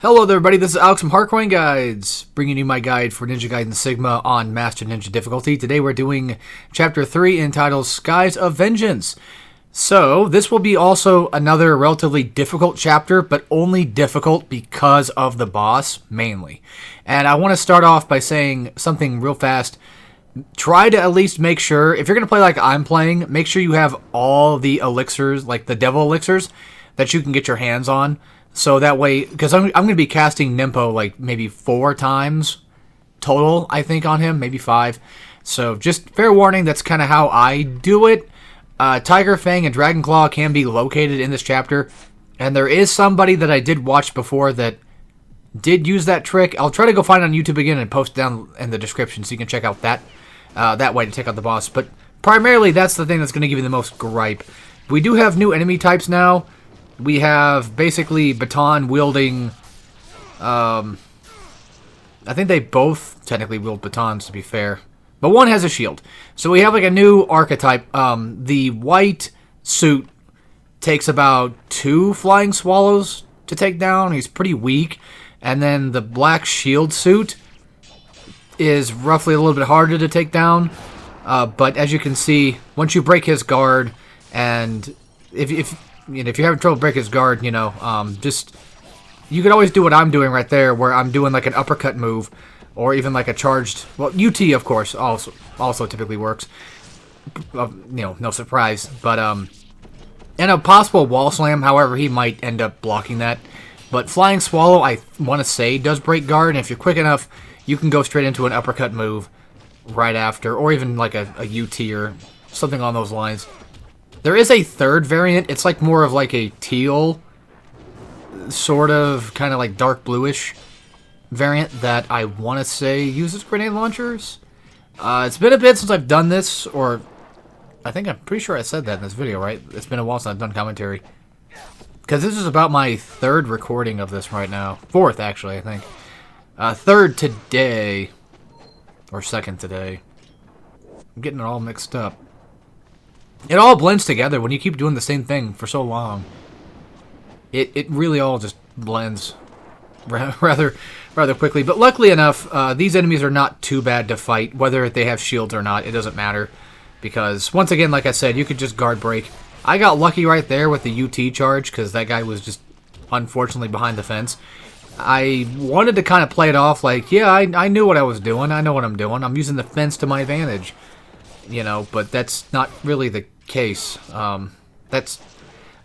Hello there, everybody. This is Alex from Hardcoin Guides, bringing you my guide for Ninja Gaiden Sigma on Master Ninja difficulty. Today we're doing Chapter 3 entitled Skies of Vengeance. So, this will be also another relatively difficult chapter, but only difficult because of the boss, mainly. And I want to start off by saying something real fast. Try to at least make sure, if you're going to play like I'm playing, make sure you have all the elixirs, like the devil elixirs, that you can get your hands on. So that way, because I'm going to be casting Nimpo like maybe 4 times total, I think, on him, maybe 5. So just fair warning, that's kind of how I do it. Tiger Fang and Dragon Claw can be located in this chapter, and there is somebody that I did watch before that did use that trick. I'll try to go find it on YouTube again and post it down in the description so you can check out that way to take out the boss. But primarily, that's the thing that's going to give you the most gripe. We do have new enemy types now. We have basically baton-wielding, I think they both technically wield batons, to be fair. But one has a shield. So we have like a new archetype. The white suit takes about 2 flying swallows to take down. He's pretty weak. And then the black shield suit is roughly a little bit harder to take down. But as you can see, once you break his guard, and if you're having trouble breaking his guard, you can always do what I'm doing right there, where I'm doing like an uppercut move, or even like a charged, well, UT of course also typically works. No surprise, but and a possible wall slam. However, he might end up blocking that. But flying swallow, I want to say, does break guard, and if you're quick enough, you can go straight into an uppercut move right after, or even like a UT or something on those lines. There is a third variant. It's like more of like a teal, sort of, kind of like dark bluish variant that I want to say uses grenade launchers. It's been a bit since I've done this, or I'm pretty sure I said that in this video, right? It's been a while since I've done commentary. Because this is about my 3rd recording of this right now. 4th, actually, I think. 3rd today, or 2nd today. I'm getting it all mixed up. It all blends together when you keep doing the same thing for so long. It really all just blends rather quickly. But luckily enough, these enemies are not too bad to fight. Whether they have shields or not, it doesn't matter. Because, once again, like I said, you could just guard break. I got lucky right there with the UT charge, because that guy was just, unfortunately, behind the fence. I wanted to kind of play it off like, yeah, I knew what I was doing. I know what I'm doing. I'm using the fence to my advantage. But that's not really the case. I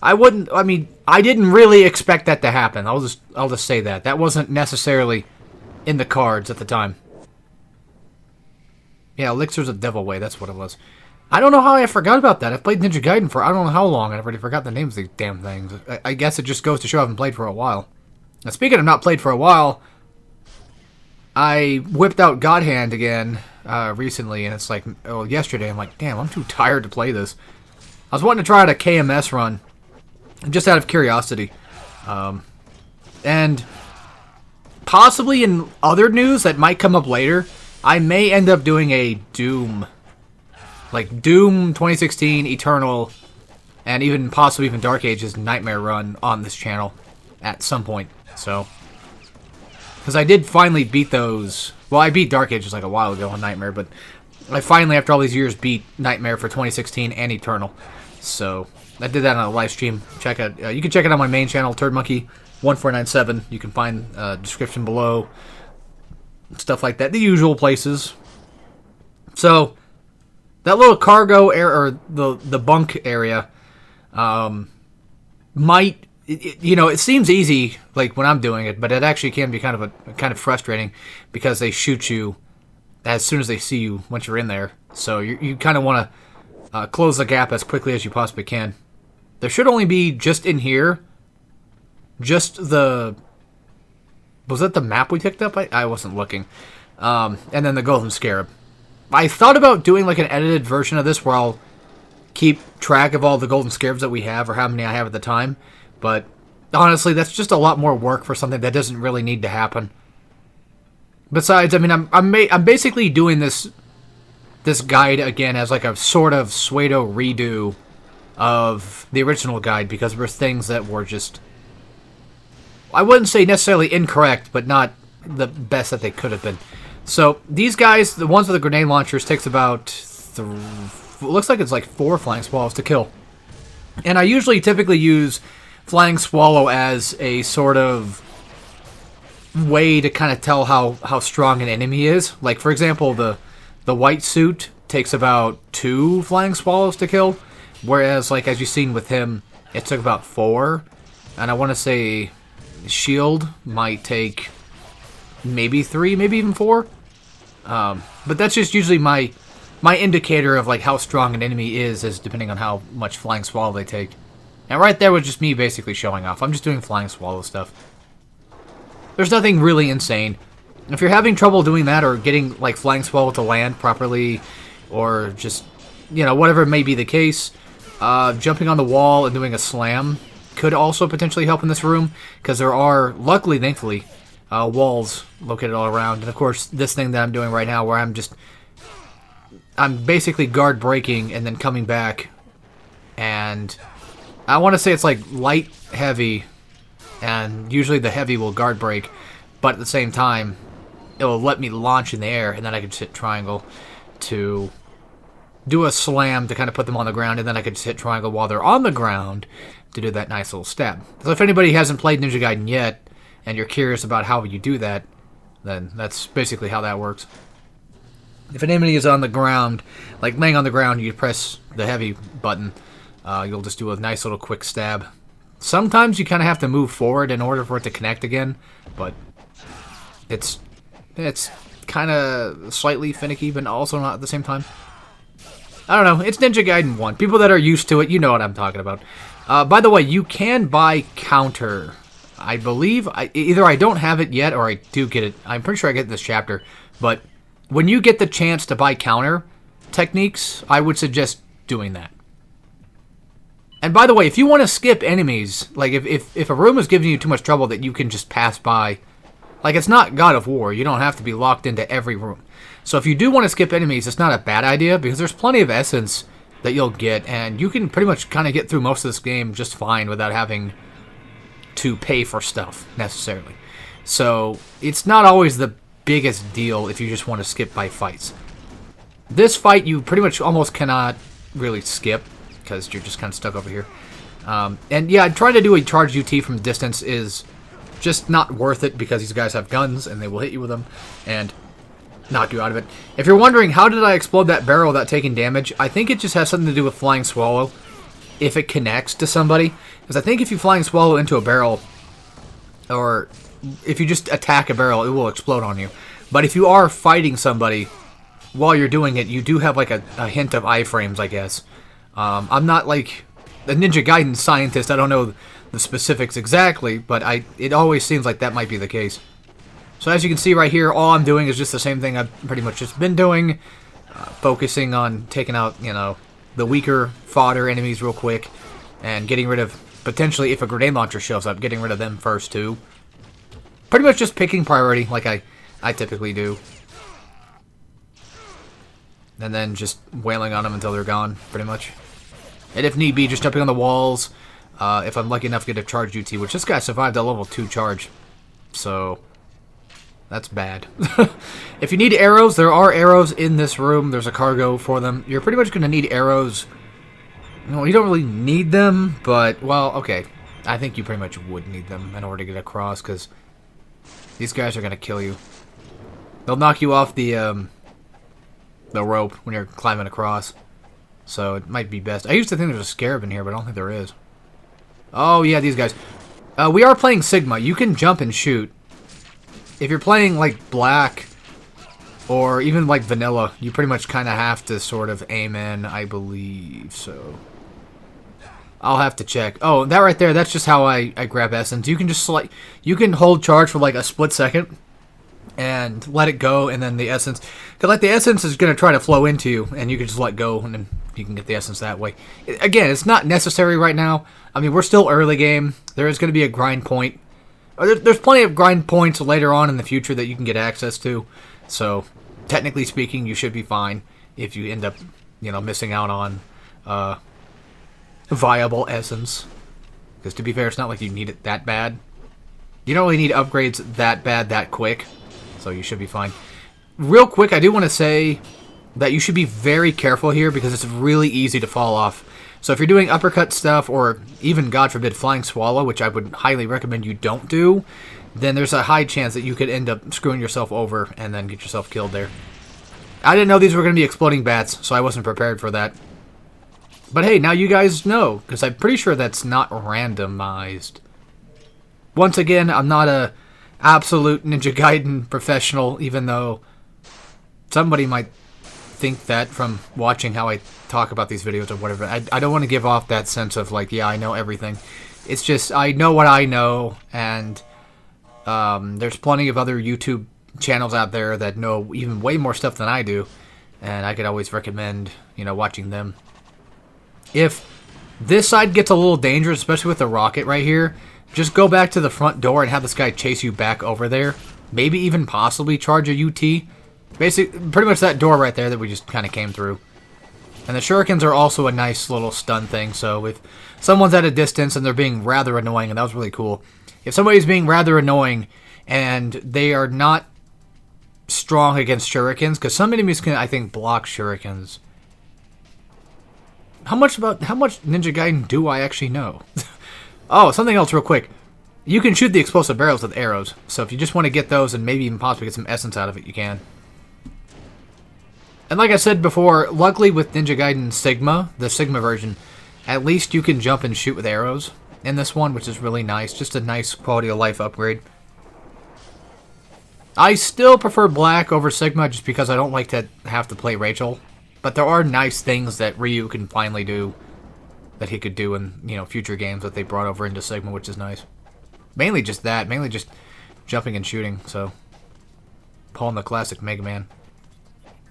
didn't really expect that to happen. I'll just say that. That wasn't necessarily in the cards at the time. Yeah, Elixirs of Devil Way, that's what it was. I don't know how I forgot about that. I've played Ninja Gaiden for I don't know how long, and I've already forgot the names of these damn things. I guess it just goes to show I haven't played for a while. Now, speaking of not played for a while, I whipped out God Hand again recently, and it's like, yesterday, I'm like, damn, I'm too tired to play this. I was wanting to try out a KMS run, just out of curiosity. And possibly in other news that might come up later, I may end up doing a Doom. Like Doom 2016, Eternal, and even possibly even Dark Ages Nightmare run on this channel at some point. So, because I did finally beat those. Well, I beat Dark Ages like a while ago on Nightmare, but I finally, after all these years, beat Nightmare for 2016 and Eternal. So, I did that on a live stream. Check out. You can check it on my main channel, TurdMonkey1497. You can find description below. Stuff like that. The usual places. So, that little cargo area, or the bunk area, might... It seems easy, like, when I'm doing it, but it actually can be kind of frustrating, because they shoot you as soon as they see you once you're in there. So you kind of want to close the gap as quickly as you possibly can. There should only be, just in here, just the... Was that the map we picked up? I wasn't looking. And then the Golden Scarab. I thought about doing like an edited version of this where I'll keep track of all the Golden Scarabs that we have, or how many I have at the time. But honestly, that's just a lot more work for something that doesn't really need to happen. Besides, I'm basically doing this guide again as like a sort of pseudo redo of the original guide, because there were things that were just I wouldn't say necessarily incorrect, but not the best that they could have been. So these guys, the ones with the grenade launchers, takes about looks like it's like 4 flying swallows to kill. And I usually typically use flying swallow as a sort of way to kind of tell how strong an enemy is. Like, for example, the white suit takes about 2 flying swallows to kill, whereas, like, as you've seen with him, it took about 4. And I want to say shield might take maybe 3, maybe even 4. But that's just usually my indicator of, like, how strong an enemy is depending on how much flying swallow they take. And right there was just me basically showing off. I'm just doing flying swallow stuff. There's nothing really insane. If you're having trouble doing that or getting, like, flying swallow to land properly, or just, you know, whatever may be the case, jumping on the wall and doing a slam could also potentially help in this room, because there are, luckily, thankfully, walls located all around. And, of course, this thing that I'm doing right now where I'm basically guard breaking and then coming back, and I want to say it's like light, heavy, and usually the heavy will guard break, but at the same time, it will let me launch in the air, and then I can just hit triangle to do a slam to kind of put them on the ground, and then I can just hit triangle while they're on the ground to do that nice little stab. So if anybody hasn't played Ninja Gaiden yet, and you're curious about how you do that, then that's basically how that works. If an enemy is on the ground, like laying on the ground, you press the heavy button. You'll just do a nice little quick stab. Sometimes you kind of have to move forward in order for it to connect again, but it's kind of slightly finicky, but also not at the same time. I don't know. It's Ninja Gaiden 1. People that are used to it, you know what I'm talking about. By the way, you can buy counter. I believe either I don't have it yet or I do get it. I'm pretty sure I get this chapter, but when you get the chance to buy counter techniques, I would suggest doing that. And by the way, if you want to skip enemies, like if a room is giving you too much trouble that you can just pass by, like it's not God of War, you don't have to be locked into every room. So if you do want to skip enemies, it's not a bad idea, because there's plenty of essence that you'll get, and you can pretty much kind of get through most of this game just fine without having to pay for stuff, necessarily. So it's not always the biggest deal if you just want to skip by fights. This fight you pretty much almost cannot really skip, because you're just kind of stuck over here. And yeah, trying to do a charged UT from distance is just not worth it, because these guys have guns and they will hit you with them and knock you out of it. If you're wondering, how did I explode that barrel without taking damage? I think it just has something to do with flying swallow, if it connects to somebody. Because I think if you flying swallow into a barrel, or if you just attack a barrel, it will explode on you. But if you are fighting somebody while you're doing it, you do have like a hint of iframes, I guess. I'm not like a Ninja Gaiden scientist. I don't know the specifics exactly, but it always seems like that might be the case. So as you can see right here, all I'm doing is just the same thing I've pretty much just been doing, focusing on taking out, you know, the weaker fodder enemies real quick, and getting rid of, potentially, if a grenade launcher shows up, getting rid of them first too. Pretty much just picking priority like I typically do. And then just wailing on them until they're gone, pretty much. And if need be, just jumping on the walls. If I'm lucky enough to get a charged UT, which this guy survived a level 2 charge. So that's bad. If you need arrows, there are arrows in this room. There's a cargo for them. You're pretty much going to need arrows. No, you don't really need them, but, well, okay. I think you pretty much would need them in order to get across, because these guys are going to kill you. They'll knock you off the rope when you're climbing across. So it might be best. I used to think there was a scarab in here, but I don't think there is. Oh, yeah, these guys. We are playing Sigma. You can jump and shoot. If you're playing, like, Black, or even, like, Vanilla, you pretty much kind of have to sort of aim in, I believe, so. I'll have to check. Oh, that right there, that's just how I grab Essence. You can just, like, you can hold charge for, like, a split second, and let it go, and then the Essence, because, like, the Essence is going to try to flow into you, and you can just let go, and then you can get the Essence that way. Again, it's not necessary right now. I mean, we're still early game. There is going to be a grind point. There's plenty of grind points later on in the future that you can get access to. So, technically speaking, you should be fine if you end up, you know, missing out on viable essence. Because to be fair, it's not like you need it that bad. You don't really need upgrades that bad that quick, so you should be fine. Real quick, I do want to say that you should be very careful here because it's really easy to fall off. So if you're doing uppercut stuff or even, God forbid, flying swallow, which I would highly recommend you don't do, then there's a high chance that you could end up screwing yourself over and then get yourself killed there. I didn't know these were going to be exploding bats, so I wasn't prepared for that. But hey, now you guys know, because I'm pretty sure that's not randomized. Once again, I'm not a absolute Ninja Gaiden professional, even though somebody might think that from watching how I talk about these videos or whatever. I don't want to give off that sense of like, yeah, I know everything. It's just, I know what I know, and there's plenty of other YouTube channels out there that know even way more stuff than I do, and I could always recommend, you know, watching them. If this side gets a little dangerous, especially with the rocket right here, just go back to the front door and have this guy chase you back over there. Maybe even possibly charge a UT. Basically, pretty much that door right there that we just kind of came through. And the shurikens are also a nice little stun thing, so if someone's at a distance and they're being rather annoying, and that was really cool. If somebody's being rather annoying and they are not strong against shurikens, because some enemies can, I think, block shurikens. How much Ninja Gaiden do I actually know? Oh, something else real quick. You can shoot the explosive barrels with arrows, so if you just want to get those and maybe even possibly get some essence out of it, you can. And like I said before, luckily with Ninja Gaiden Sigma, the Sigma version, at least you can jump and shoot with arrows in this one, which is really nice. Just a nice quality of life upgrade. I still prefer Black over Sigma just because I don't like to have to play Rachel. But there are nice things that Ryu can finally do that he could do in, you know, future games that they brought over into Sigma, which is nice. Mainly just that. Mainly just jumping and shooting, so. Pulling the classic Mega Man.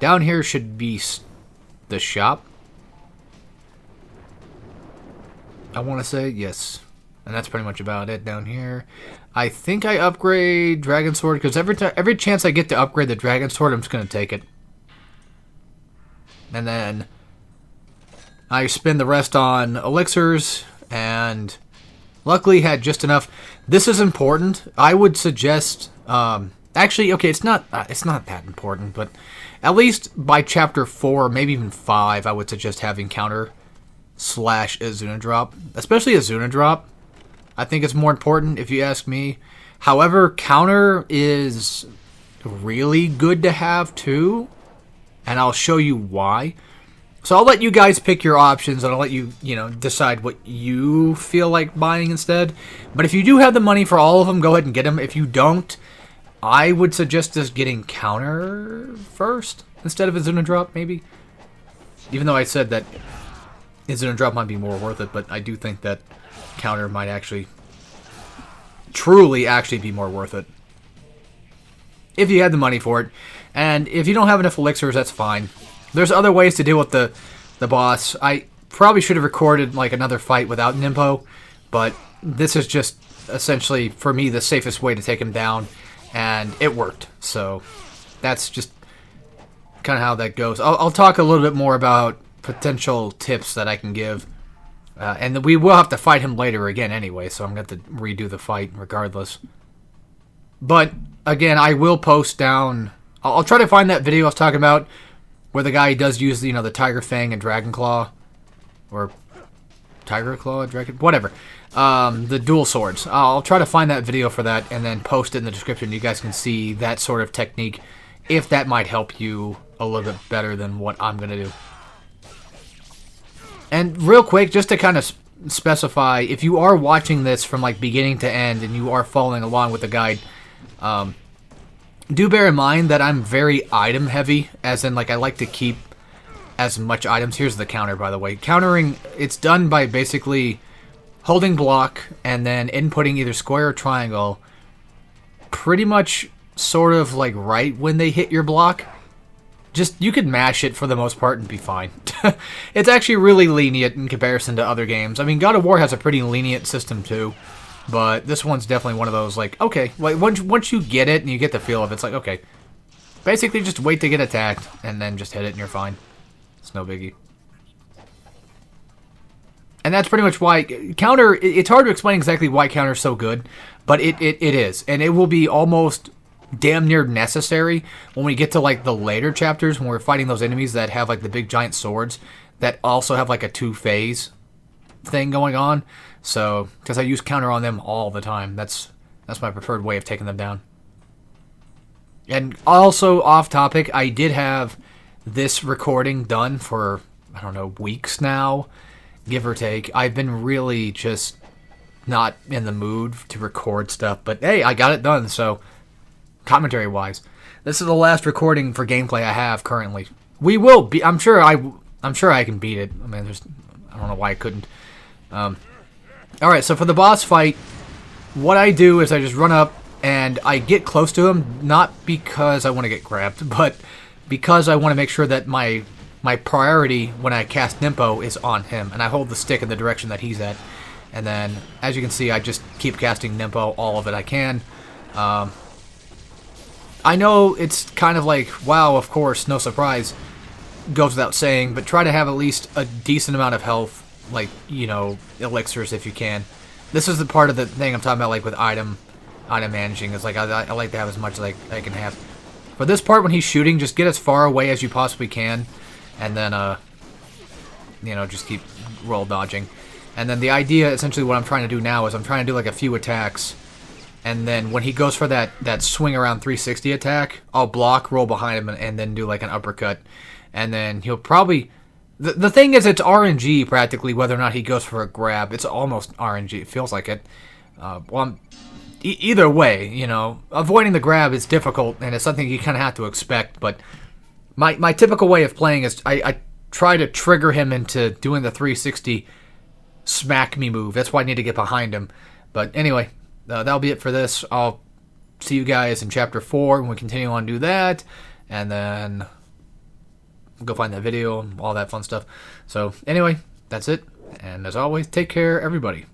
Down here should be the shop. I want to say yes. And that's pretty much about it down here. I think I upgrade Dragon Sword, because every chance I get to upgrade the Dragon Sword, I'm just going to take it. And then I spend the rest on elixirs, and luckily had just enough. This is important. I would suggest, actually, okay, it's not that important, but at least by chapter 4, maybe even 5, I would suggest having counter / Azuna drop, especially Azuna drop. I think it's more important if you ask me. However, counter is really good to have too, and I'll show you why. So I'll let you guys pick your options, and I'll let you, decide what you feel like buying instead. But if you do have the money for all of them, go ahead and get them. If you don't, I would suggest just getting counter first instead of Azuna drop, maybe. Even though I said that Azuna drop might be more worth it, but I do think that counter might actually, truly actually be more worth it. If you had the money for it. And if you don't have enough elixirs, that's fine. There's other ways to deal with the boss. I probably should have recorded like another fight without Nimpo, but this is just essentially, for me, the safest way to take him down, and it worked. So that's just kind of how that goes. I'll talk a little bit more about potential tips that I can give. And we will have to fight him later again anyway, so I'm going to have to redo the fight regardless. But, again, I will post down... I'll try to find that video I was talking about where the guy does use, the Tiger Fang and Dragon Claw. Or Tiger Claw, Dragon... Whatever. The dual swords. I'll try to find that video for that and then post it in the description. You guys can see that sort of technique, if that might help you a little bit better than what I'm going to do. And real quick, just to kind of specify, if you are watching this from like beginning to end and you are following along with the guide, do bear in mind that I'm very item heavy, as in like I like to keep as much items. Here's the counter, by the way. Countering, it's done by basically holding block and then inputting either square or triangle pretty much sort of like right when they hit your block. Just, you could mash it for the most part and be fine. It's actually really lenient in comparison to other games. I mean, God of War has a pretty lenient system too, but this one's definitely one of those, like, okay, like once you get it and you get the feel of it, it's like, okay, basically just wait to get attacked and then just hit it and you're fine. It's no biggie. And that's pretty much why counter, it's hard to explain exactly why counter is so good, But it is. And it will be almost damn near necessary when we get to like the later chapters when we're fighting those enemies that have like the big giant swords that also have like a 2-phase thing going on. So, because I use counter on them all the time. That's my preferred way of taking them down. And also, off topic, I did have this recording done for, I don't know, weeks now, give or take. I've been really just not in the mood to record stuff, but hey, I got it done, so commentary-wise, this is the last recording for gameplay I have currently. We will be. I'm sure I can beat it. I mean, I don't know why I couldn't. All right, so for the boss fight, what I do is I just run up and I get close to him, not because I want to get grabbed, but because I want to make sure that my priority when I cast Nimpo is on him, and I hold the stick in the direction that he's at. And then, as you can see, I just keep casting Nimpo, all of it I can. I know it's kind of like, wow, of course, no surprise, goes without saying, but try to have at least a decent amount of health, like, you know, elixirs if you can. This is the part of the thing I'm talking about, like, with item managing. It's like, I like to have as much as I can have. For this part, when he's shooting, just get as far away as you possibly can, and then, you know, just keep roll dodging. And then the idea, essentially, what I'm trying to do now is I'm trying to do, like, a few attacks, and then when he goes for that swing around 360 attack, I'll block, roll behind him, and then do, like, an uppercut. And then he'll probably... The thing is, it's RNG, practically, whether or not he goes for a grab. It's almost RNG. It feels like it. Either way, you know, avoiding the grab is difficult, and it's something you kind of have to expect, but my typical way of playing is I try to trigger him into doing the 360 smack me move. That's why I need to get behind him. But anyway, that'll be it for this. I'll see you guys in Chapter 4 when we continue on to do that, and then go find that video and all that fun stuff. So anyway, that's it, and as always, take care, everybody.